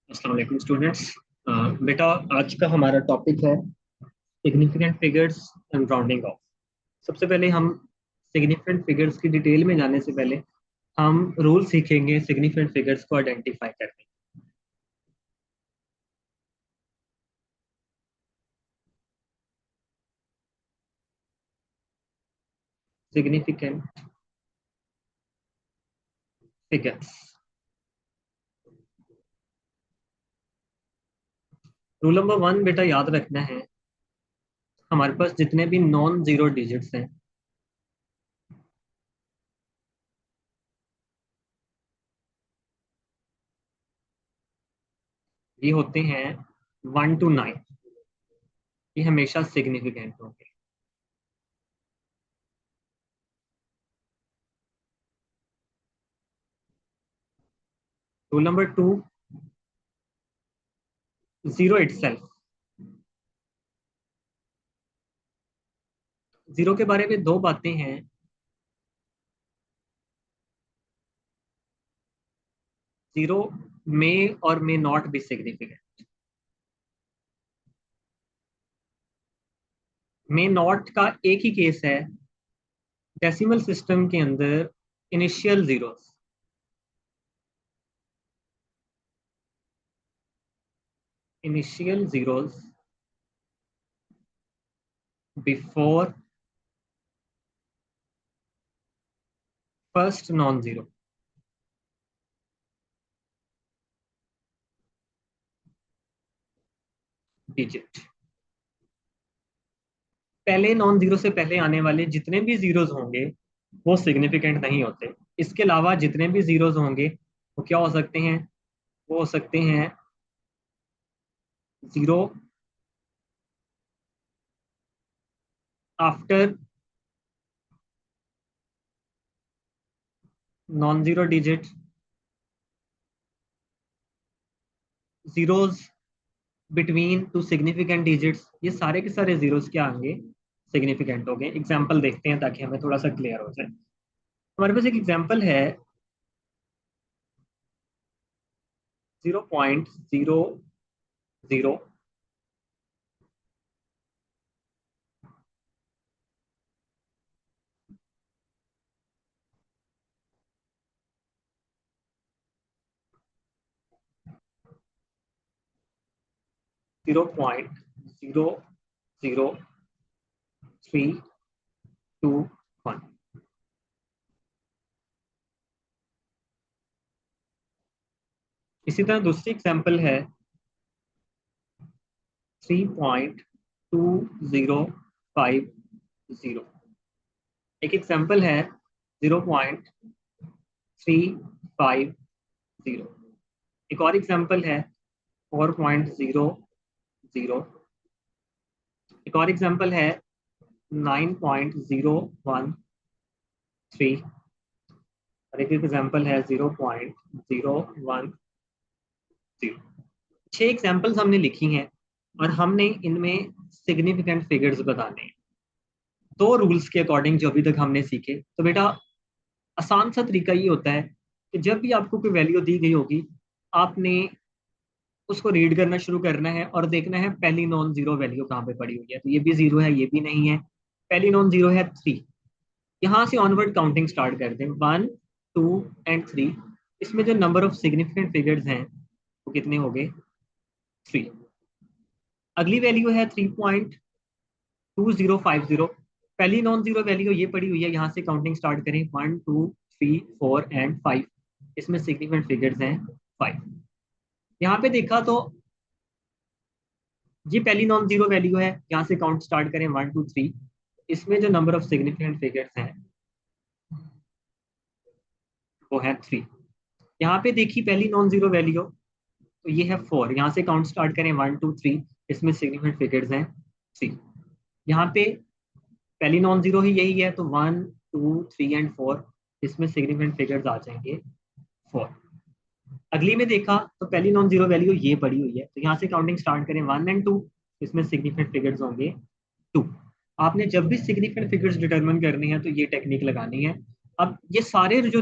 अस्सलाम वालेकुम स्टूडेंट्स। बेटा, आज का हमारा टॉपिक है significant figures and rounding off. सबसे पहले हम सिग्निफिकेंट फिगर्स की डिटेल में जाने से पहले हम रूल सीखेंगे सिग्निफिकेंट फिगर्स को आइडेंटिफाई करने। Significant figures, rule number one बेटा याद रखना है, हमारे पास जितने भी नॉन जीरो डिजिट्स हैं ये होते हैं 1 to 9। ये हमेशा सिग्निफिकेंट होंगे। Rule number two, zero itself. Zero के बारे में दो बातें हैं। जीरो मे और may not be significant. May not का एक ही केस है, डेसिमल सिस्टम के अंदर initial zeros. Initial zeros before first non zero digit. पहले नॉन जीरो से पहले आने वाले जितने भी जीरोस होंगे वो सिग्निफिकेंट नहीं होते। इसके अलावा जितने भी जीरोस होंगे वो क्या हो सकते हैं? वो हो सकते हैं zero after non zero digit, zeros between two significant digits. ये सारे के सारे जीरोस क्या होंगे? सिग्निफिकेंट हो गए। एग्जाम्पल देखते हैं ताकि हमें थोड़ा सा क्लियर हो जाए। हमारे पास एक एग्जाम्पल है 0.00 0.00321। इसी तरह दूसरी एग्जाम्पल है 3.2050। एक एग्जाम्पल है 0.350। एक और एग्जाम्पल है 4.00। एक और एग्जाम्पल है 9.013। और एक एग्जाम्पल है 0.010। छह एग्जाम्पल्स हमने लिखी हैं और हमने इनमें सिग्निफिकेंट फिगर्स बताने हैं दो रूल्स के अकॉर्डिंग जो अभी तक हमने सीखे। तो बेटा, आसान सा तरीका ये होता है कि जब भी आपको कोई वैल्यू दी गई होगी आपने उसको रीड करना शुरू करना है और देखना है पहली नॉन जीरो वैल्यू कहाँ पे पड़ी हुई है। तो ये भी जीरो है, ये भी नहीं है। पहली नॉन जीरो है 3। यहाँ से ऑनवर्ड काउंटिंग स्टार्ट करते हैं, 1 2 एंड 3। इसमें जो नंबर ऑफ सिग्निफिकेंट फिगर्स हैं वो कितने हो गए? 3। अगली वैल्यू है 3.2050। पहली नॉन जीरो वैल्यू ये पड़ी हुई है, यहाँ से काउंटिंग स्टार्ट करें, 1 2 3 4 एंड 5। इसमें सिग्निफिकेंट फिगर्स हैं 5। यहाँ पे देखा तो ये पहली नॉन जीरो वैल्यू है, यहाँ से काउंट स्टार्ट करें 1 2 3। इसमें जो नंबर ऑफ सिग्निफिकेंट फिगर्स हैं वो है 3। यहाँ पे देखी पहली नॉन जीरो वैल्यू, तो ये है 4। यहाँ से काउंट स्टार्ट करें 1 2 3। इसमें सिग्निफिकेंट फिगर्स हैं 3। यहाँ पे पहली नॉन जीरो ही यही है, तो 1 2 3 एंड 4। इसमें सिग्निफिकेंट फिगर्स आ जाएंगे 4। अगली में देखा तो पहली नॉन जीरो वैल्यू ये पड़ी हुई है, तो यहाँ से काउंटिंग स्टार्ट करें 1 एंड 2। इसमें सिग्निफिकेंट फिगर्स होंगे 2। आपने जब भी सिग्निफिकेंट फिगर्स डिटरमिन करनी है तो ये टेक्निक लगानी है। अब ये सारे जो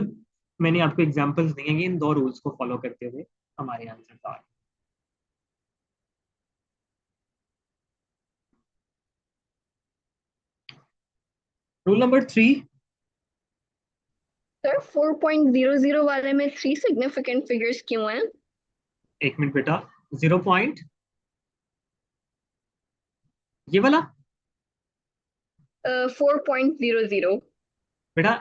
मैंने आपको एग्जांपल्स दिए हैं इन दो रूल्स को फॉलो करते हुए हमारे आंसर आ रहे हैं। Rule number 3। सर 4.00 वाले में 3 सिग्निफिकेंट फिगर्स क्यों हैं? एक मिनट बेटा, 0 पॉइंट ये वाला 4.00। बेटा,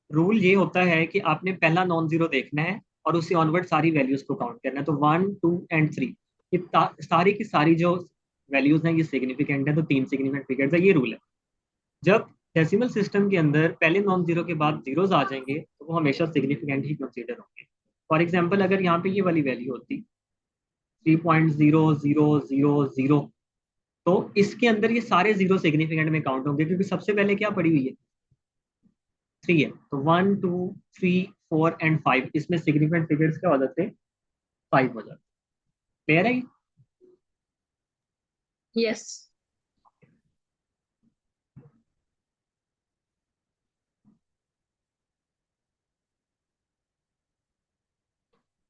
रूल ये होता है कि आपने पहला नॉन जीरो देखना है और उससे ऑनवर्ड सारी वैल्यूज को काउंट करना है। तो 1 2 एंड 3, ये सारी की सारी जो वैल्यूज हैं ये सिग्निफिकेंट है, तो 3 सिग्निफिकेंट फिगर्स है, ये रूल है। जब डेसिमल सिस्टम के अंदर पहले नॉन जीरो के बाद जीरोस आ जाएंगे तो वो हमेशा सिग्निफिकेंट ही कंसीडर होंगे। फॉर एग्जाम्पल, अगर यहाँ पे ये वाली वैल्यू होती 3.0000, तो इसके अंदर ये सारे जीरो सिग्निफिकेंट में काउंट होंगे, क्योंकि सबसे पहले क्या पड़ी हुई है, 3 है। तो 1 2 3 4 एंड 5, इसमें सिग्निफिकेंट फिगर्स क्या हो जाते हैं, 5 हो जाते। क्लियर है? यस।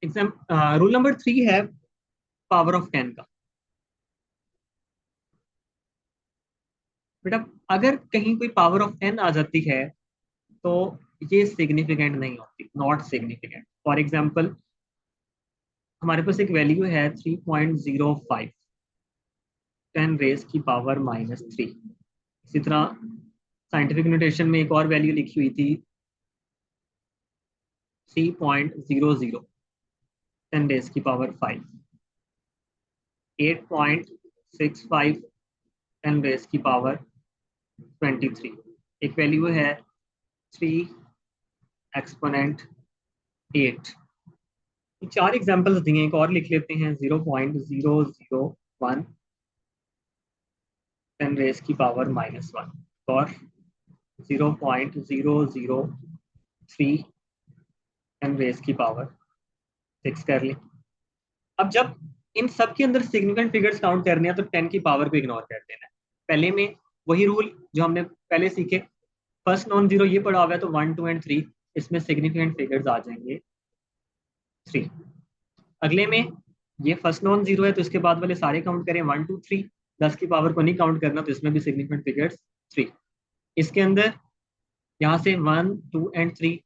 एग्जाम रूल नंबर 3 है पावर ऑफ 10 का। बेटा, अगर कहीं कोई पावर ऑफ 10 आ जाती है तो ये सिग्निफिकेंट नहीं होती, नॉट सिग्निफिकेंट। फॉर एग्जाम्पल, हमारे पास एक वैल्यू है 3.05, 10 रेज की पावर -3। इसी तरह साइंटिफिक नोटेशन में एक और वैल्यू लिखी हुई थी 3.00, 10 रेज की पावर 5। 8.65, 10 रेज की पावर 23। एक वैल्यू है 3 एक्सपोनेंट 8। चार एग्जाम्पल्स दिए, एक और लिख लेते हैं, 0.001, 10 रेज की पावर -1, और 0.003, 10 रेज की पावर 6 कर ले। अब जब इन सब के अंदर सिग्निफिकेंट फिगर्स काउंट करने हैं तो 10 की पावर को इग्नोर कर देना है। पहले में वही रूल जो हमने पहले सीखे, फर्स्ट नॉन जीरो ये पड़ा हुआ है, तो 1 2 एंड 3, इसमें सिग्निफिकेंट फिगर्स आ जाएंगे 3। अगले में ये फर्स्ट नॉन जीरो है, तो इसके बाद वाले सारे काउंट करें, 1 2 3, 10 की पावर को नहीं काउंट करना, तो इसमें भी सिग्निफिकेंट फिगर्स 3। इसके अंदर यहाँ से 1 2 एंड 3,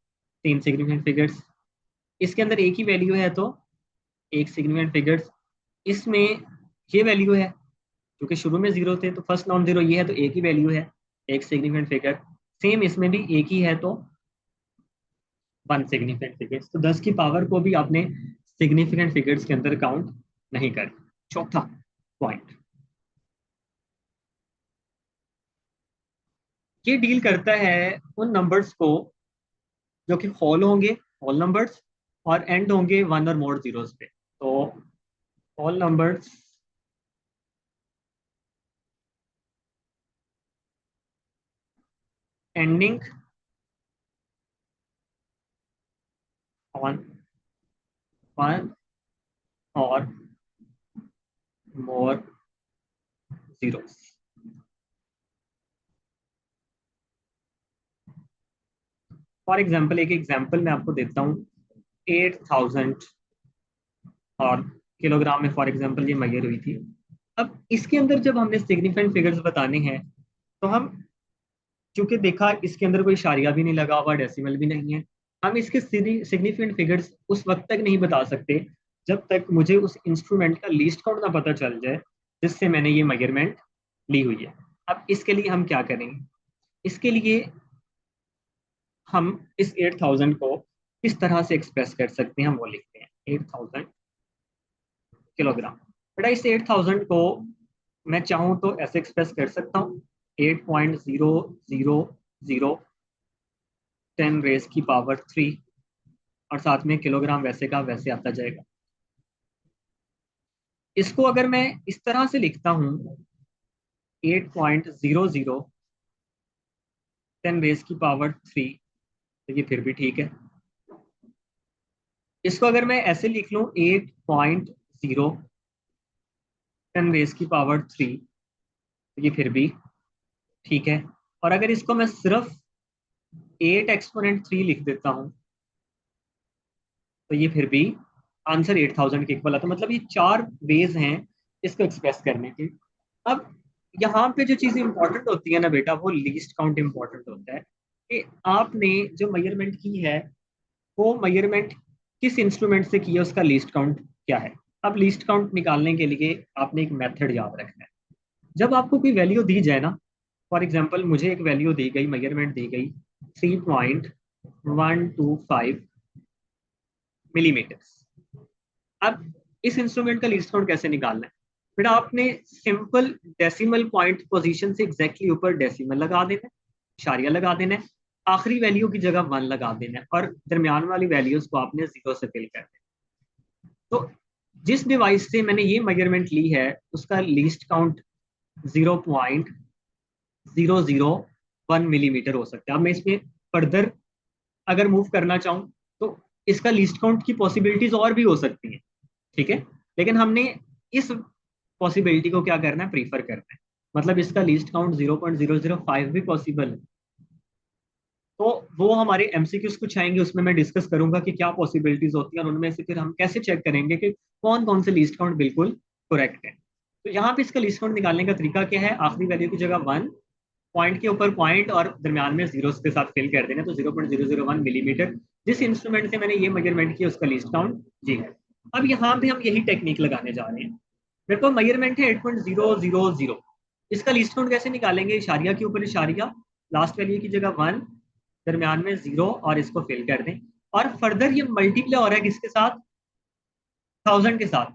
3 सिग्निफिकेंट फिगर्स। इसके अंदर एक ही वैल्यू है तो एक सिग्निफिकेंट फिगर्स। इसमें ये वैल्यू है, क्योंकि शुरू में जीरो थे, तो फर्स्ट नॉन जीरो ये है तो एक ही वैल्यू है, एक सिग्निफिकेंट फिगर। सेम इसमें भी एक ही है तो 1 सिग्निफिकेंट फिगर्स। तो 10 की पावर को भी आपने सिग्निफिकेंट फिगर्स के अंदर काउंट नहीं कर। चौथा पॉइंट, ये डील करता है उन नंबर्स को जो कि होल होंगे, होल नंबर्स, और एंड होंगे वन और मोर जीरोस पे। तो whole numbers ending on one और मोर जीरोस। फॉर एग्जाम्पल, एक एग्जाम्पल मैं आपको देता हूँ, 8,000 और किलोग्राम में फॉर एग्जाम्पल ये मेजर हुई थी। अब इसके अंदर जब हमने सिग्निफिकेंट फिगर्स बताने हैं, तो हम, क्योंकि देखा इसके अंदर कोई शारिया भी नहीं लगा हुआ, डेसिमल भी नहीं है, हम इसके सिग्निफिकेंट फिगर्स उस वक्त तक नहीं बता सकते जब तक मुझे उस इंस्ट्रूमेंट का लीस्ट काउंट ना पता चल जाए जिससे मैंने ये मेजरमेंट ली हुई है। अब इसके लिए हम क्या करेंगे, इसके लिए हम इस 8,000 को किस तरह से एक्सप्रेस कर सकते हैं, हम वो लिखते हैं 8,000 किलोग्राम। बेटा, इस 8,000 को मैं चाहूँ तो ऐसे एक्सप्रेस कर सकता हूँ, 8.000, 10 रेज की पावर 3, और साथ में किलोग्राम वैसे का वैसे आता जाएगा। इसको अगर मैं इस तरह से लिखता हूँ, 8.00, 10 रेज की पावर 3, तो ये फिर भी ठीक है। इसको अगर मैं ऐसे लिख लूँ, 8.0, 10 रेज की पावर 3, तो ये फिर भी ठीक है। और अगर इसको मैं सिर्फ 8 एक्सपोनेंट 3 लिख देता हूँ, तो ये फिर भी आंसर 8,000 के इक्वल आता है। मतलब ये चार वेज हैं इसको एक्सप्रेस करने के। अब यहाँ पे जो चीज़ इंपॉर्टेंट होती है ना बेटा, वो लीस्ट काउंट इंपॉर्टेंट होता है कि आपने जो मेजरमेंट की है वो मेजरमेंट किस इंस्ट्रूमेंट से की है, उसका लीस्ट काउंट क्या है। अब लीस्ट काउंट निकालने के लिए आपने एक मेथड याद रखना है। जब आपको कोई वैल्यू दी जाए ना, फॉर एग्जांपल मुझे एक वैल्यू दी गई, मेजरमेंट दी गई 3.125 मिलीमीटर। अब इस इंस्ट्रूमेंट का लीस्ट काउंट कैसे निकालना है बेटा, आपने सिंपल डेसिमल पॉइंट पोजीशन से एग्जैक्टली ऊपर डेसिमल लगा देना है, इशारिया लगा देना है, आखिरी वैल्यू की जगह 1 लगा देना है और दरमियान वाली वैल्यूज को आपने 0 से फिल कर देना है। तो जिस डिवाइस से मैंने ये मेजरमेंट ली है उसका लीस्ट काउंट 0.001 मिलीमीटर हो सकता है। अब मैं इसमें फर्दर अगर मूव करना चाहूँ तो इसका लीस्ट काउंट की पॉसिबिलिटीज और भी हो सकती हैं, ठीक है। लेकिन हमने इस पॉसिबिलिटी को क्या करना है, प्रीफर करना है। मतलब इसका लीस्ट काउंट 0.005 भी पॉसिबल है। तो वो हमारे एमसीक्यूज कुछ आएंगे, उसमें मैं डिस्कस करूंगा कि क्या पॉसिबिलिटीज होती हैं और उनमें से फिर हम कैसे चेक करेंगे कि कौन कौन से लीस्ट काउंट बिल्कुल करेक्ट है। तो यहाँ पे इसका लीस्ट काउंट निकालने का तरीका क्या है, आखिरी वैल्यू की जगह 1, पॉइंट के ऊपर पॉइंट और दरमियान में जीरो के साथ फिल कर देना, तो 0.001 मिलीमीटर जिस इंस्ट्रूमेंट से मैंने ये मेजरमेंट किया उसका लीस्ट काउंट जी है। अब यहाँ पे हम यही टेक्निक लगाने जा रहे हैं। मेरे पास मेजरमेंट है 8.000, इसका लीस्ट काउंट कैसे निकालेंगे, इशारिया के ऊपर इशारिया, लास्ट वैल्यू की जगह 1, दरमियान में 0 और इसको फिल कर दें। और फर्दर ये मल्टीप्लाई हो रहा है किसके साथ, 1000 के साथ।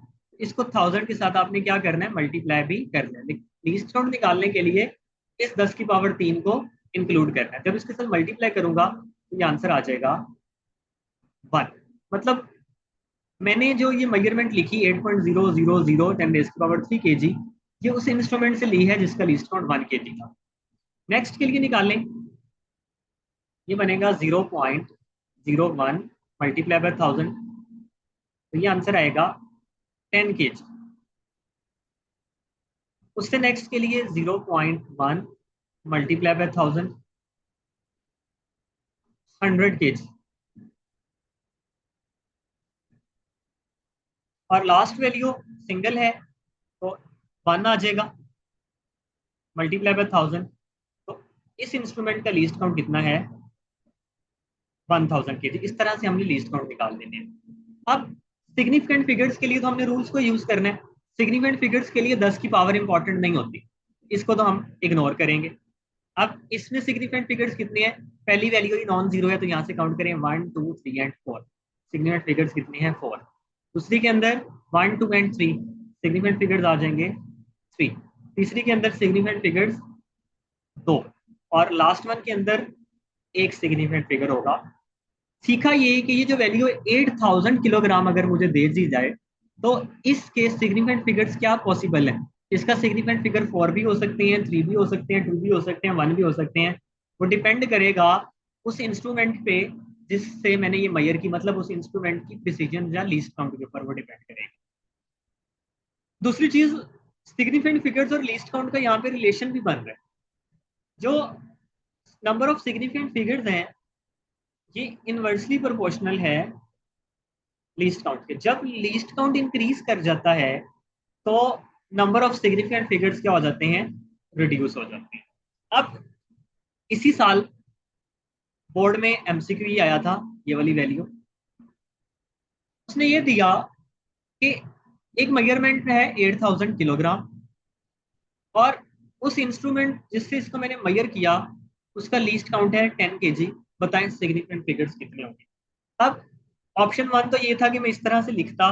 इसको 1000 के साथ आपने क्या करना है, मल्टीप्लाई भी करना है। लीस्ट काउंट निकालने के लिए इस 10 की पावर 3 को इंक्लूड करना है। जब इसके साथ मल्टीप्लाई करूंगा तो ये आंसर आ जाएगा 1। मतलब मैंने जो ये मेजरमेंट लिखी 8.000 10⁻³ kg, ये उस इंस्ट्रूमेंट से ली है जिसका लीस्ट काउंट 1 kg था। नेक्स्ट के लिए निकालें, ये बनेगा 0.01 मल्टीप्लाई बाय 1000, तो ये आंसर आएगा 10 kg। उससे नेक्स्ट के लिए 0.1 मल्टीप्लाई बाय 1000, 100 kg। और लास्ट वैल्यू सिंगल है तो 1 आ जाएगा मल्टीप्लाई बाय 1000। तो इस इंस्ट्रूमेंट का लीस्ट काउंट कितना है, 1000 kg। इस तरह से हमने लीस्ट काउंट निकाल लेने हैं। अब सिग्निफिकेंट फिगर्स के लिए तो हमने रूल्स को यूज करना है। सिग्निफिकेंट फिगर्स के लिए 10 की पावर इंपॉर्टेंट नहीं होती, इसको तो हम इग्नोर करेंगे। अब इसमें सिग्निफिकेंट फिगर्स कितने हैं, पहली वैल्यू ही नॉन जीरो है तो यहाँ से काउंट करें 1 2 3 एंड 4। सिग्निफिकेंट फिगर्स कितने हैं, 4। दूसरी के अंदर 1 2 एंड 3, सिग्निफिकेंट फिगर्स आ जाएंगे 3। तीसरी के अंदर सिग्निफिकेंट फिगर्स 2 और लास्ट वन के अंदर एक सिग्निफिकेंट फिगर होगा। सीखा ये कि ये जो वैल्यू है 8000 किलोग्राम अगर मुझे दे दी जाए तो इसके सिग्निफिकेंट फिगर्स क्या पॉसिबल है। इसका सिग्निफिकेंट फिगर 4 भी हो सकते हैं, 3 भी हो सकते हैं, 2 भी हो सकते हैं, 1 भी हो सकते हैं। वो डिपेंड करेगा उस इंस्ट्रूमेंट पे जिससे मैंने ये मेजर की, मतलब उस इंस्ट्रूमेंट की प्रिसीजन या लीस्ट काउंट के ऊपर वो डिपेंड करेगा। दूसरी चीज, सिग्निफिकेंट फिगर्स और लीस्ट काउंट का यहाँ पे रिलेशन भी बन रहा है। जो नंबर ऑफ सिग्निफिकेंट फिगर्स हैं ये इनवर्सली प्रोपोर्शनल है लीस्ट काउंट के। जब लीस्ट काउंट इंक्रीज कर जाता है तो नंबर ऑफ सिग्निफिकेंट फिगर्स क्या हो जाते हैं, रिड्यूस हो जाते हैं। अब इसी साल बोर्ड में एमसीक्यू ही आया था, ये वाली वैल्यू उसने ये दिया कि एक मेजरमेंट है 8000 किलोग्राम और उस इंस्ट्रूमेंट जिससे इसको मैंने मेजर किया उसका लीस्ट काउंट है 10 kg। बताएं सिग्निफिकेंट फिगर्स कितने होंगे। अब ऑप्शन 1 तो ये था कि मैं इस तरह से लिखता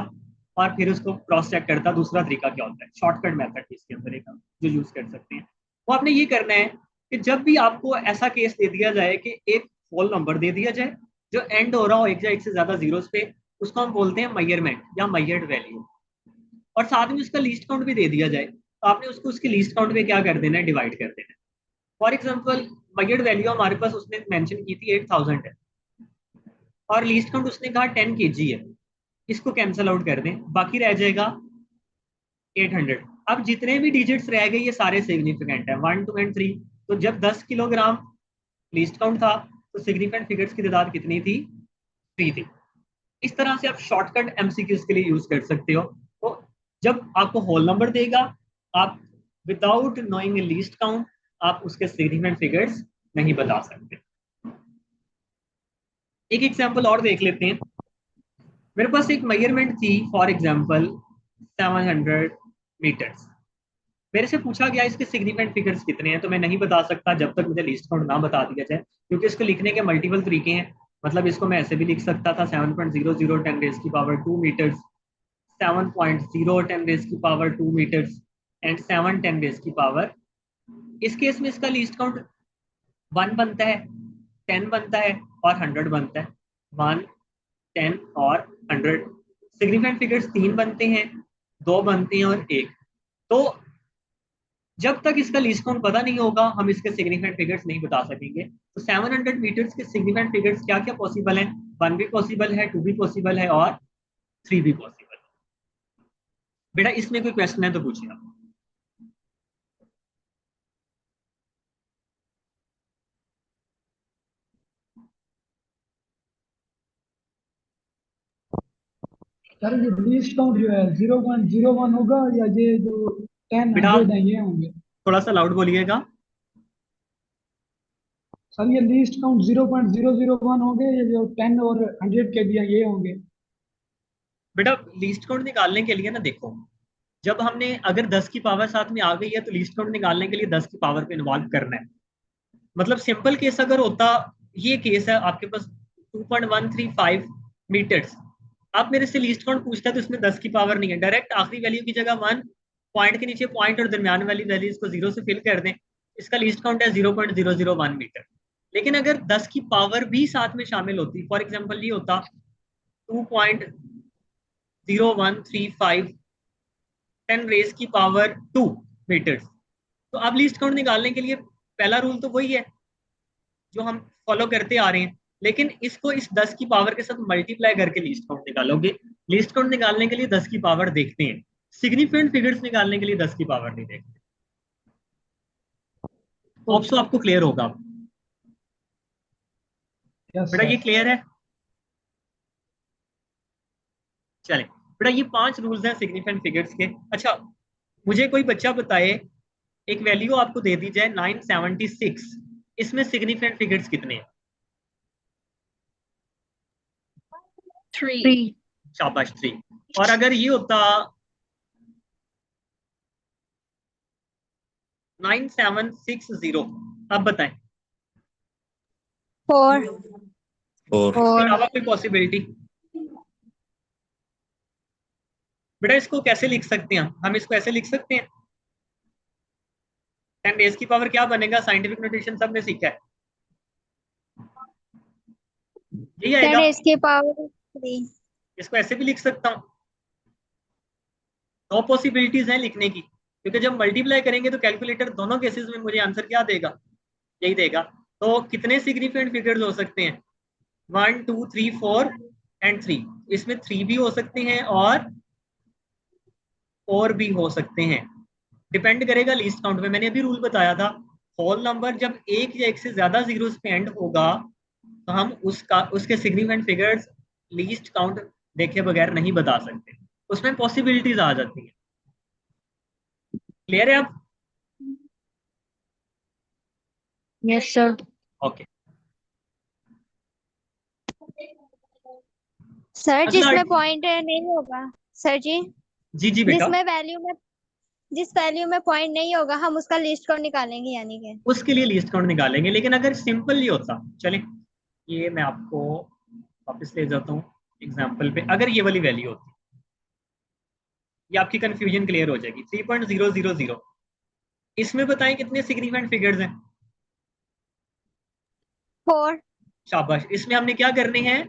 और फिर उसको क्रॉस चेक करता। दूसरा तरीका क्या होता है, शॉर्टकट मेथड इसके अंदर एक जो यूज कर सकते हैं, वो आपने ये करना है कि जब भी आपको ऐसा केस दे दिया जाए कि एक होल नंबर दे दिया जाए जो एंड हो रहा हो एक या एक से ज्यादा जीरोस पे, उसको हम बोलते हैं मेजरमेंट या मेजर्ड वैल्यू। और साथ में उसका लीस्ट काउंट भी दे दिया जाए तो आपने उसको उसके लीस्ट काउंट में क्या कर देना है, डिवाइड कर देना है। फॉर एग्जाम्पल मेजर्ड वैल्यू हमारे पास उसने मेंशन की थी 8000 है और लीस्ट काउंट उसने कहा 10 kg है। इसको कैंसल आउट कर दें, बाकी रह जाएगा 800। अब जितने भी डिजिट्स रह गए ये सारे सिग्निफिकेंट है, 1 2 एंड 3। तो जब 10 किलोग्राम लीस्ट काउंट था तो सिग्निफिकेंट फिगर्स की तादाद कितनी थी, 3 थी। इस तरह से आप शॉर्टकट एमसीक्यूज के लिए यूज कर सकते हो। तो जब आपको होल नंबर देगा आप विदाउट नोइंग लीस्ट काउंट आप उसके सिग्निफिकेंट फिगर्स नहीं बता सकते। एक एग्जांपल और देख लेते हैं। मेरे पास एक मेजरमेंट थी, फॉर एग्जांपल 700 मीटर्स। मेरे से पूछा गया इसके सिग्निफिकेंट फिगर्स कितने हैं, तो मैं नहीं बता सकता जब तक मुझे लीस्ट काउंट ना बता दिया जाए, क्योंकि इसको लिखने के मल्टीपल तरीके हैं। मतलब इसको मैं ऐसे भी लिख सकता था 7.00 10 रेज की पावर 2 मीटर्स, 7.0 10 रेज की पावर 2 मीटर्स एंड 7 10 रेज की पावर। इस केस में इसका लीस्ट काउंट 1 बनता है, 10 बनता है और 100 बनता है। 1, 10 और 100 सिग्निफिकेंट फिगर्स 3 बनते हैं, 2 बनते हैं और 1। तो जब तक इसका लीस्ट काउंट पता नहीं होगा हम इसके सिग्निफिकेंट फिगर्स नहीं बता सकेंगे। तो 700 मीटर्स के सिग्निफिकेंट फिगर्स क्या क्या पॉसिबल है? 1 भी पॉसिबल है, 2 भी पॉसिबल है और 3 भी पॉसिबल है। बेटा इसमें कोई क्वेश्चन है तो पूछिए आप। सर ये लीस्ट काउंट जो है 0.01 होगा, या ये जो 10 बेटा 100 आप है ये होंगे? थोड़ा सा लाउड बोलिएगा। सर ये लीस्ट काउंट 0.001 होंगे, या जो 10 और 100 के दिया ये होंगे? बेटा लीस्ट काउंट निकालने के लिए ना देखो, जब हमने अगर 10 की पावर साथ में आ गई है तो लीस्ट काउंट निकालने के लिए 10 की पावर को इन्वॉल्व करना है। मतलब सिंपल केस अगर होता, ये केस है आपके पास 2.135 मीटर्स, आप मेरे से लीस्ट काउंट पूछता है तो इसमें 10 की पावर नहीं है, डायरेक्ट आखिरी वैल्यू की जगह 1, पॉइंट के नीचे पॉइंट और दरमियान वाली वैल्यूज को 0 से फिल कर दें। इसका लीस्ट काउंट है 0.001 मीटर। लेकिन अगर 10 की पावर भी साथ में शामिल होती, फॉर एग्जाम्पल ये होता 2.0135 10 रेज की पावर 2 मीटर्स, तो अब लीस्ट काउंट निकालने के लिए पहला रूल तो वही है जो हम फॉलो करते आ रहे हैं, लेकिन इसको इस 10 की पावर के साथ मल्टीप्लाई करके लीस्ट काउंट निकालोगे। लीस्ट काउंट निकालने के लिए 10 की पावर देखते हैं, सिग्निफिकेंट फिगर्स निकालने के लिए 10 की पावर नहीं देखते। होप सो आपको क्लियर होगा। यस बेटा सर। ये क्लियर है? चले बेटा, ये 5 रूल्स हैं सिग्निफिकेंट फिगर्स के। अच्छा, मुझे कोई बच्चा बताए, एक वैल्यू आपको दे दी जाए 976, इसमें सिग्निफिकेंट फिगर्स कितने हैं? 3। शाबाश 3। और अगर ये होता 9760, अब बताएं 4। इसके 4। अलावा कोई पॉसिबिलिटी? बेटा इसको कैसे लिख सकते हैं हम इसको ऐसे लिख सकते हैं, 10 रेज की पावर क्या बनेगा, साइंटिफिक नोटेशन सबने सीखा है, यही 10 आएगा। इसके पावर 3। इसको ऐसे भी लिख सकता हूँ। 2 पॉसिबिलिटीज हैं लिखने की, क्योंकि जब मल्टीप्लाई करेंगे तो कैलकुलेटर दोनों केसेस में मुझे आंसर क्या देगा, यही देगा। तो कितने सिग्निफिकेंट फिगर्स हो सकते हैं? 1 2 3 4 एंड 3। इसमें 3 भी हो सकते हैं और 4 भी हो सकते हैं, डिपेंड करेगा लीस्ट काउंट में। मैंने अभी रूल बताया था, होल नंबर जब एक या एक से ज्यादा जीरोस पे एंड होगा तो हम उसका उसके सिग्निफिकेंट फिगर्स लीस्ट काउंट देखे बगैर नहीं बता सकते, उसमें पॉसिबिलिटीज आ जाती है। क्लियर है आप? Yes sir. ओके। सर अगला जिसमें पॉइंट नहीं होगा, सर जी, जी जी बेटा, जिसमें वैल्यू में जिस वैल्यू में पॉइंट नहीं होगा हम उसका लिस्ट काउंट निकालेंगे यानी कि। उसके लिए लिस्ट काउंट निकालेंगे। लेकिन अगर सिंपल ही होता, चले ये मैं आपको वापस ले जाता हूँ एग्जाम्पल पे, अगर ये वाली वैल्यू होती, ये आपकी कंफ्यूजन क्लियर हो जाएगी। 3.000, इसमें बताएं कितने सिग्निफिकेंट फिगर्स हैं? 4। शाबाश। इसमें हमने क्या करने हैं,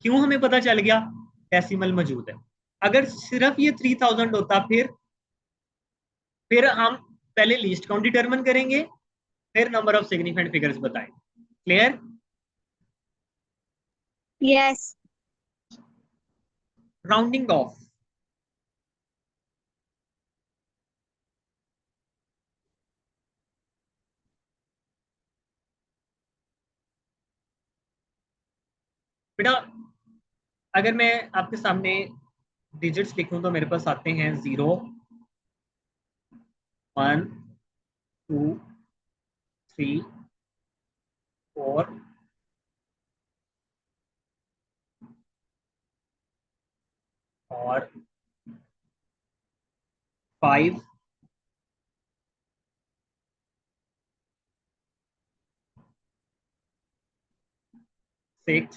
क्यों हमें पता चल गया, डेसिमल मौजूद है। अगर सिर्फ ये 3000 होता, फिर हम पहले लिस्ट काउंट डिटरमिन करेंगे, फिर नंबर ऑफ सिग्निफिकेंट फिगर्स बताएं। क्लियर? यस। राउंडिंग ऑफ, बेटा अगर मैं आपके सामने डिजिट्स लिखूं तो मेरे पास आते हैं 0 1 2 3 4 और 5 6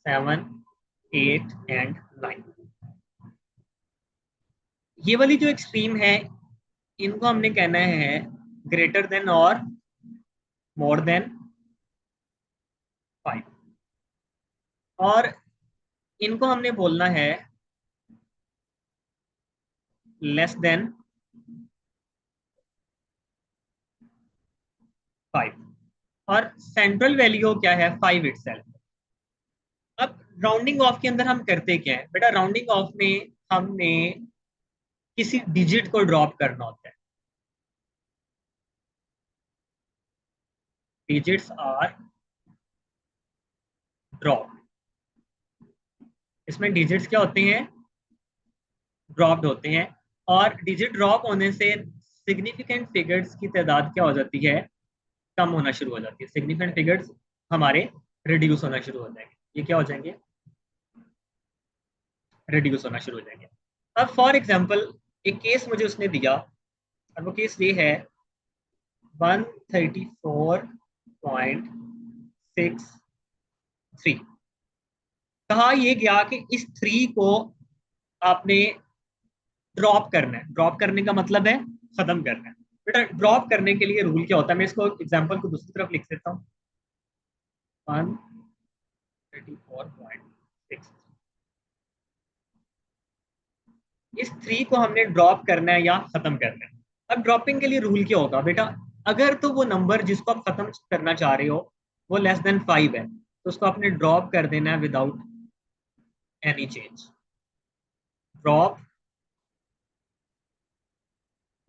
7 8 एंड 9। ये वाली जो एक्सट्रीम है इनको हमने कहना है ग्रेटर देन और मोर देन 5, और इनको हमने बोलना है लेस देन 5, और सेंट्रल वैल्यू क्या है 5 इटसेल्फ। अब राउंडिंग ऑफ के अंदर हम करते क्या है बेटा, राउंडिंग ऑफ में हमने किसी डिजिट को ड्रॉप करना होता है। डिजिट्स आर ड्रॉप, इसमें डिजिट्स क्या होते हैं, ड्रॉप्ड होते हैं, और डिजिट ड्रॉप होने से सिग्निफिकेंट फिगर्स की तादाद क्या हो जाती है, कम होना शुरू हो जाती है। सिग्निफिकेंट फिगर्स हमारे रिड्यूस होना शुरू हो जाएंगे। ये क्या हो जाएंगे, रिड्यूस होना शुरू हो जाएंगे। अब फॉर एग्जांपल एक केस मुझे उसने दिया, और वो केस ये है 134.63। कहा ये गया कि इस 3 को आपने ड्रॉप करना है। ड्रॉप करने का मतलब है खत्म करना है। बेटा ड्रॉप करने के लिए रूल क्या होता है, मैं इसको एग्जांपल को दूसरी तरफ लिख देता हूँ। 134.6, इस 3 को हमने ड्रॉप करना है या खत्म करना है। अब ड्रॉपिंग के लिए रूल क्या होगा बेटा, अगर तो वो नंबर जिसको आप खत्म करना चाह रहे हो वो लेस देन 5 है तो उसको आपने ड्रॉप कर देना है without any change. Drop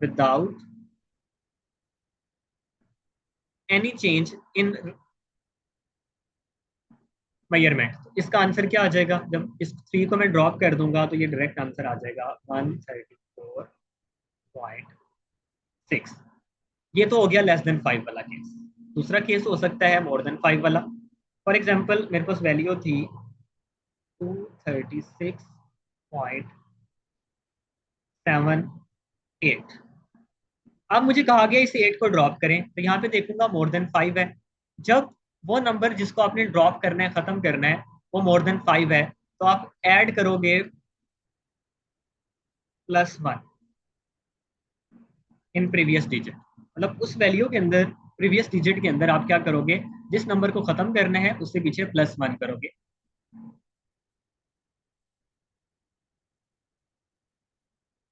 without any change in measurement. तो इसका आंसर क्या आ जाएगा, जब इस 3 को मैं ड्रॉप कर दूंगा तो ये डायरेक्ट आंसर आ जाएगा 134.6। ये तो हो गया लेस देन 5 वाला केस। दूसरा केस हो सकता है मोर देन 5 वाला। फॉर एग्जांपल मेरे पास वैल्यू थी 236.78। अब मुझे कहा गया इस 8 को ड्रॉप करें, तो यहाँ पे देखूंगा मोर देन 5 है। जब वो नंबर जिसको आपने ड्रॉप करना है, खत्म करना है, वो मोर देन 5 है तो आप ऐड करोगे +1 इन प्रीवियस डिजिट। मतलब उस वैल्यू के अंदर, प्रीवियस डिजिट के अंदर आप क्या करोगे, जिस नंबर को खत्म करना है उससे पीछे +1 करोगे।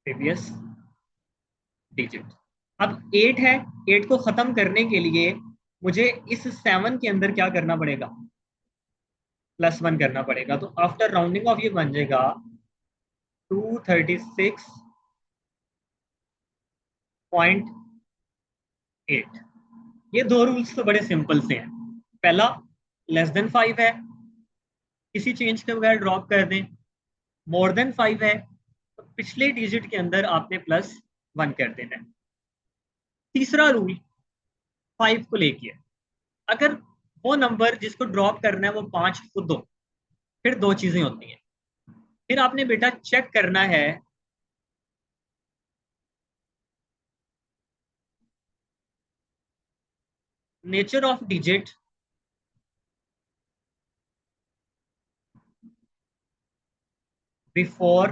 Previous digit. अब 8 है, 8 को खत्म करने के लिए मुझे इस 7 के अंदर क्या करना पड़ेगा, +1 करना पड़ेगा। तो आफ्टर राउंडिंग ऑफ ये बन जाएगा 236.8। ये दो रूल्स तो बड़े सिंपल से हैं। पहला लेस देन 5 है, किसी चेंज के बगैर ड्रॉप कर दें। मोर देन 5 है तो पिछले डिजिट के अंदर आपने +1 कर देना है। तीसरा रूल 5 को लेके, अगर वो नंबर जिसको ड्रॉप करना है वो 5 खुद हो, फिर दो चीजें होती हैं। फिर आपने बेटा चेक करना है नेचर ऑफ डिजिट बिफोर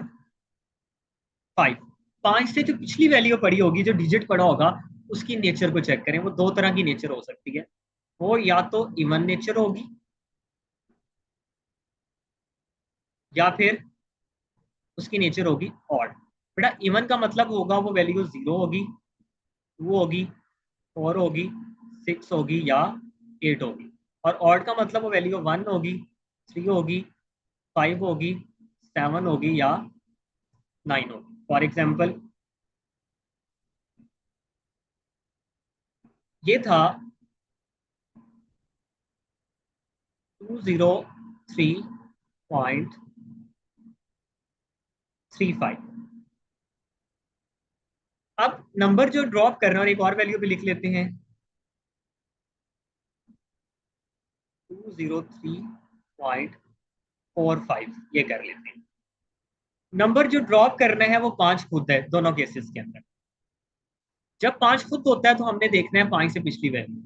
5। 5 से जो पिछली वैल्यू पड़ी होगी, जो डिजिट पड़ा होगा, उसकी नेचर को चेक करें। वो दो तरह की नेचर हो सकती है, वो या तो इवन नेचर होगी या फिर उसकी नेचर होगी ऑड। बेटा इवन का मतलब होगा वो वैल्यू 0 होगी, 2 होगी, 4 होगी, 6 होगी या 8 होगी। और ऑड का मतलब वो वैल्यू 1 होगी, 3 होगी, 5 होगी, 7 होगी या 9 होगी। फॉर एग्जाम्पल ये था 203.35। अब नंबर जो ड्रॉप कर रहे हैं, और एक और वैल्यू भी लिख लेते हैं, 203.45 ये कर लेते हैं। नंबर जो ड्रॉप करना है वो 5 खुद है दोनों केसेस के अंदर। जब 5 खुद होता है तो हमने देखना है 5 से पिछली वैल्यू।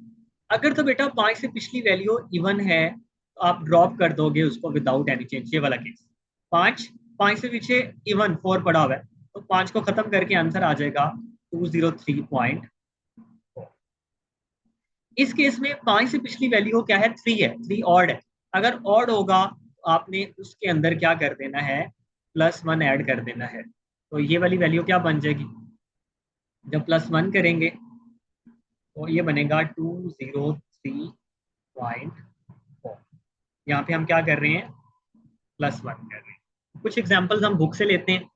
अगर तो बेटा 5 से पिछली वैल्यू इवन है तो आप ड्रॉप कर दोगे उसको विदाउट एनी चेंज, ये वाला केस। 5 5 से पीछे इवन 4 पड़ा हुआ है, तो 5 को खत्म करके आंसर आ जाएगा 203.4। इस केस में 5 से पिछली वैल्यू क्या है, 3 है, 3 ऑड है। अगर ऑड होगा तो आपने उसके अंदर क्या कर देना है, +1 ऐड कर देना है। तो ये वाली वैल्यू क्या बन जाएगी, जब +1 करेंगे तो ये बनेगा 203.4। यहाँ पे हम क्या कर रहे हैं, +1 कर रहे हैं। कुछ एग्जांपल्स हम बुक से लेते हैं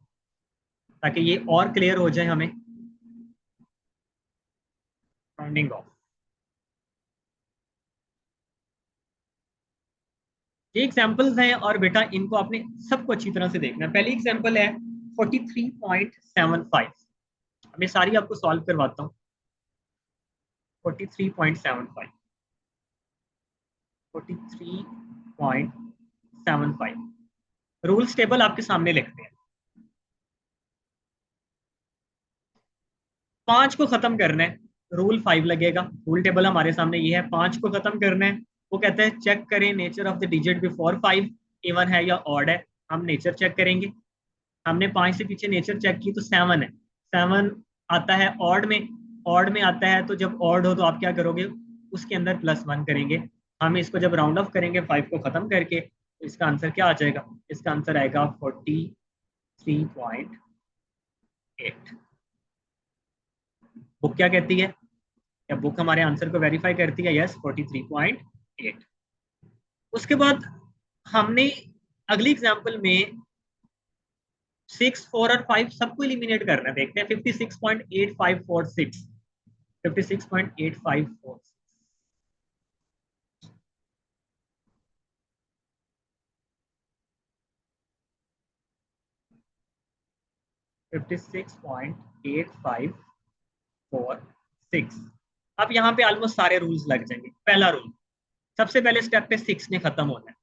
ताकि ये और क्लियर हो जाए हमें। राउंडिंग ऑफ, ये एग्जांपल्स हैं और बेटा इनको आपने सबको अच्छी तरह से देखना है। पहली एग्जांपल है 43.75। मैं सारी आपको सॉल्व करवाता हूँ। 43.75, 43.75 रूल्स टेबल आपके सामने लिखते हैं। 5 को खत्म करना है, रूल 5 लगेगा। रूल टेबल हमारे सामने ये है, 5 को खत्म करना है। वो कहते हैं चेक करें nature of the digit before 5 even है या ऑड है। हम नेचर चेक करेंगे। हमने 5 से पीछे नेचर चेक की तो 7 है, 7 आता है ऑड में। ऑड में आता है तो जब ऑड हो तो आप क्या करोगे, उसके अंदर +1 करेंगे। हम इसको जब राउंड ऑफ करेंगे 5 को खत्म करके तो इसका आंसर क्या आ जाएगा, इसका आंसर आएगा 43.8। बुक क्या कहती है, या बुक हमारे आंसर को वेरीफाई करती है, यस 43.8। उसके बाद हमने अगली एग्जांपल में 6, 4 और 5 सबको इलिमिनेट करना है। देखते हैं 56.8546, 56.8546। 56.8546। अब यहाँ पे ऑलमोस्ट सारे रूल्स लग जाएंगे। पहला रूल, सबसे पहले स्टेप पे 6 ने खत्म होना है।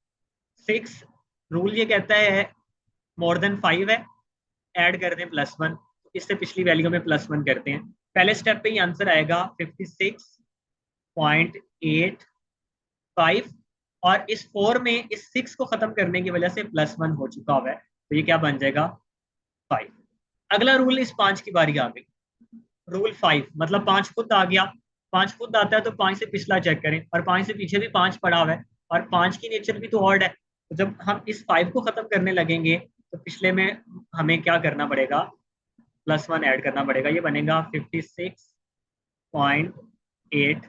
6 रूल ये कहता है मोर देन 5 है, ऐड कर दें +1। इससे पिछली वैल्यू में +1 करते हैं। पहले स्टेप पे ही आंसर आएगा 56.85। और इस 4 में इस 6 को खत्म करने की वजह से +1 हो चुका हुआ है, तो ये क्या बन जाएगा 5। अगला रूल, इस 5 की बारी आ गई। रूल 5 मतलब 5 खुद आ गया। 5 खुद आता है तो 5 से पिछला चेक करें, और 5 से पीछे भी 5 पड़ा हुआ है, और 5 की नेचर भी तो ऑड है। तो जब हम इस 5 को खत्म करने लगेंगे तो पिछले में हमें क्या करना पड़ेगा, +1 ऐड करना पड़ेगा। ये बनेगा 56.8,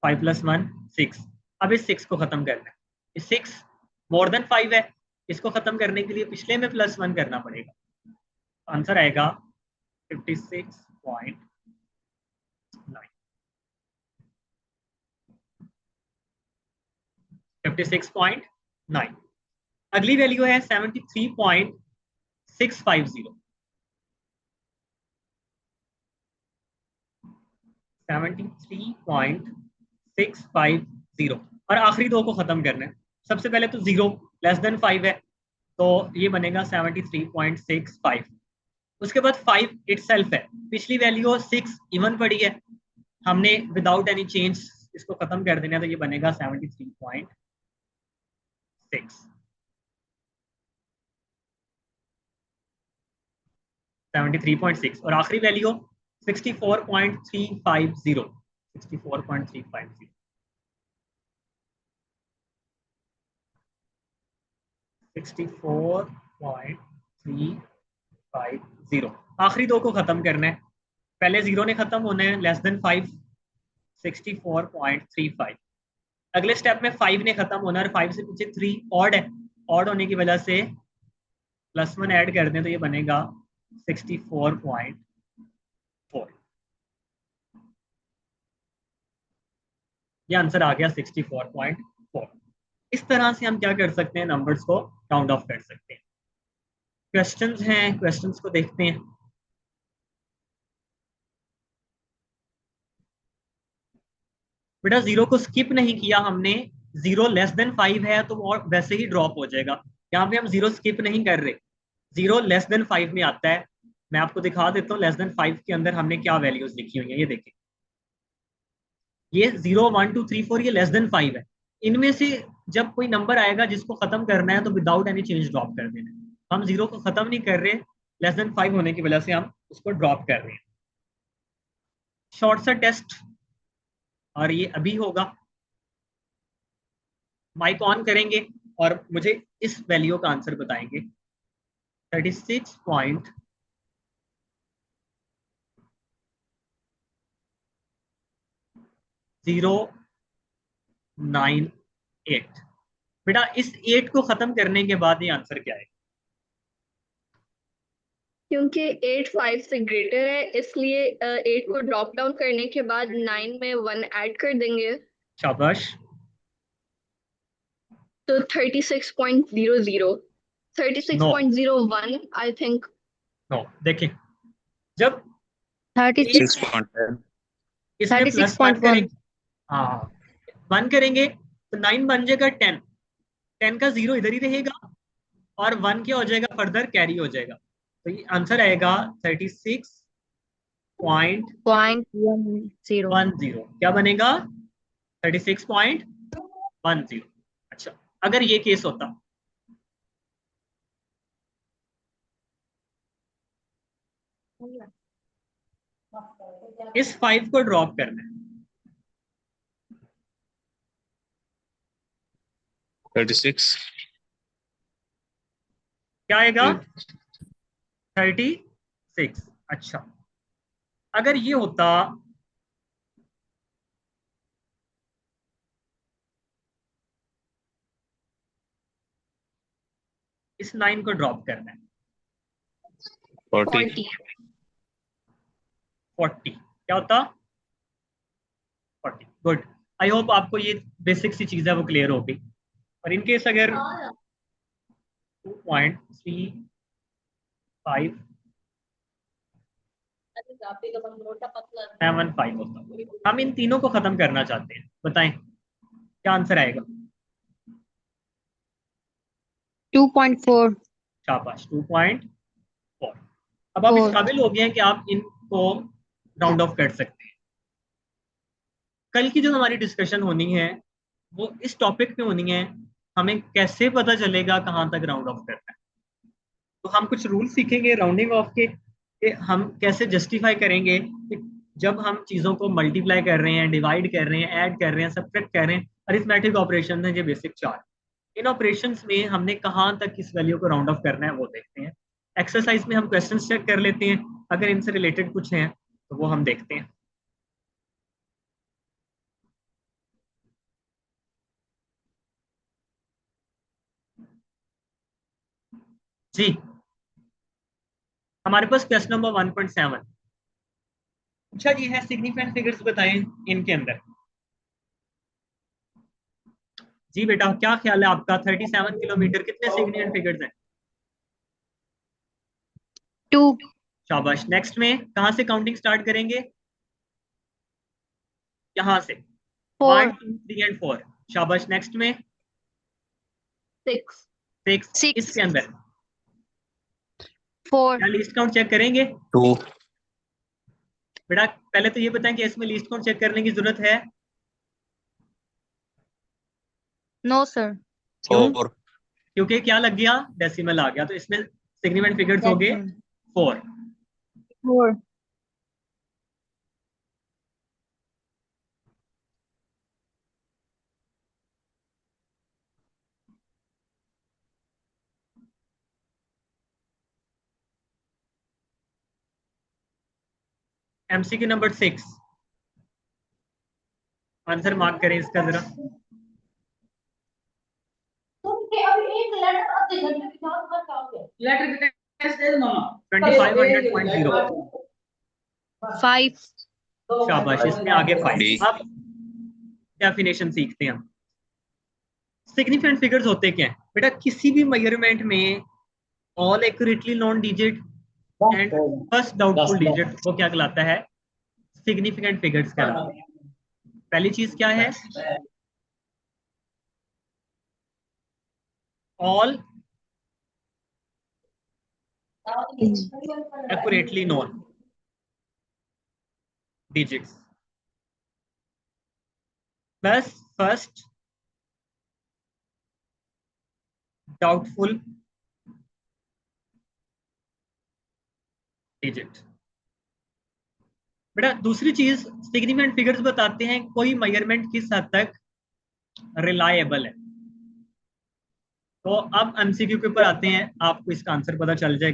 5 + 1 6। अब इस 6 को खत्म करना है। इस 6 मोर देन 5 है, इसको खत्म करने के लिए पिछले में +1 करना पड़ेगा। आंसर आएगा 56.9। 56.9। अगली वैल्यू है 73.650। 73.650 और आखिरी दो को खत्म करना है। सबसे पहले तो 0 <5 है, तो ये बनेगा 73.65। उसके बाद 5 इटसेल्फ है, पिछली वैल्यू 6 इवन पड़ी है, हमने विदाउट एनी चेंज इसको खत्म कर देना है, तो ये बनेगा 73.6। 73.6 और आखिरी वैल्यू 64.350। 64.350। 64.350। आखिरी दो को खत्म करना है। पहले 0 ने खत्म होना है, <5। 64.35। अगले स्टेप में 5 ने खत्म होना है, और 5 से पीछे 3 ऑड है। ऑड होने की वजह से +1 ऐड कर दें तो ये बनेगा 64.4। ये आंसर आ गया 64.4। इस तरह से हम क्या कर सकते हैं, नंबर्स को राउंड ऑफ कर सकते हैं। क्वेश्चंस हैं, क्वेश्चंस को देखते हैं। बेटा 0 को स्किप नहीं किया हमने, 0 लेस देन 5 है तो वो वैसे ही ड्रॉप हो जाएगा। यहाँ पे हम 0 स्किप नहीं कर रहे, 0 लेस देन 5 में आता है। मैं आपको दिखा देता हूँ लेस देन 5 के अंदर हमने क्या वैल्यूज लिखी हुई है। ये देखिए, ये 0 1 2 3 4 ये लेस देन 5 है। इनमें से जब कोई नंबर आएगा जिसको खत्म करना है तो विदाउट एनी चेंज ड्रॉप कर देना है। हम 0 को खत्म नहीं कर रहे, लेस देन 5 होने की वजह से हम उसको ड्रॉप कर रहे हैं। शॉर्ट सा टेस्ट, और ये अभी होगा। माइक ऑन करेंगे और मुझे इस वैल्यू का आंसर बताएंगे। 36.09 8। बेटा इस 8 को खत्म करने के बाद ये आंसर क्या है? क्योंकि 8 5 से ग्रेटर है, इसलिए 8 को ड्रॉप डाउन करने के बाद 9 में 1 ऐड कर देंगे, शाबाश। तो 36.00 नो 36.01 आई थिंक। नो, देखिए जब 36 इसमें प्लस 1 करेंगे, हाँ 1 करेंगे तो 9 बन जाएगा 10, 10 का 0 इधर ही रहेगा और 1 क्या हो जाएगा, फर्दर कैरी हो जाएगा। तो ये आंसर आएगा 36.10। क्या बनेगा? 36.10। अच्छा, अगर ये केस होता, इस 5 को ड्रॉप करना है, 36 क्या आएगा? 36। अच्छा, अगर ये होता इस 9 को ड्रॉप करना है, 40 40 क्या होता? 40। गुड, आई होप आपको ये बेसिक सी चीज है वो क्लियर हो गई। और इनकेस अगर 2.3575 होता, हम इन तीनों को खत्म करना चाहते हैं, बताएं क्या आंसर आएगा? 2.4। शाबाश, 2.4। अब आप इस काबिल हो गए हैं कि आप इनको राउंड ऑफ कर सकते हैं। कल की जो हमारी डिस्कशन होनी है वो इस टॉपिक पे होनी है, हमें कैसे पता चलेगा कहाँ तक राउंड ऑफ करना है। तो हम कुछ रूल सीखेंगे राउंडिंग ऑफ के, कि हम कैसे जस्टिफाई करेंगे कि जब हम चीज़ों को मल्टीप्लाई कर रहे हैं, डिवाइड कर रहे हैं, ऐड कर रहे हैं, सब्ट्रैक्ट कर रहे हैं, अरिथमेटिक ऑपरेशन है ये बेसिक 4। इन ऑपरेशंस में हमने कहाँ तक किस वैल्यू को राउंड ऑफ करना है वो देखते हैं। एक्सरसाइज में हम क्वेश्चन चेक कर लेते हैं, अगर इनसे रिलेटेड कुछ हैं तो वो हम देखते हैं। जी, हमारे पास क्वेश्चन नंबर 1.7 अच्छा जी है, सिग्निफिकेंट फिगर्स बताएं इनके अंदर। जी बेटा, क्या ख्याल है आपका? 37 किलोमीटर कितने सिग्निफिकेंट फिगर्स हैं? 2। शाबाश। नेक्स्ट में कहां से काउंटिंग स्टार्ट करेंगे? यहां से 1 2 3 एंड 4। शाबाश। नेक्स्ट में 6 6। इसके अंदर 4। क्या लिस्ट काउंट चेक करेंगे? 2 बेटा पहले तो ये बताएं कि इसमें लिस्ट काउंट चेक करने की जरूरत है? No sir. क्यों? 4 क्योंकि क्या लग गया? डेसिमल आ गया, तो इसमें सिग्निफिकेंट फिगर्स हो गए 4। 4। एमसीक्यू नंबर 6, आंसर मार्क करें इसका जरा। लेटर 2500.0। 5। शाबाश, इसमें आगे 5। D। अब डेफिनेशन सीखते हैं हम। सिग्निफिकेंट फिगर्स होते क्या हैं बेटा? किसी भी मेजरमेंट में all accurately non digit and first doubtful digit वो क्या कहलाता है? सिग्निफिकेंट फिगर्स कहलाते हैं। पहली चीज क्या है, all accurately known digits plus first doubtful digit. बेटा दूसरी चीज, सिग्निफिकेंट फिगर्स बताते हैं कोई मेजरमेंट किस हद तक रिलायबल है। तो अब एमसीक्यू के ऊपर आते हैं, आपको इसका आंसर पता चल जाएगा।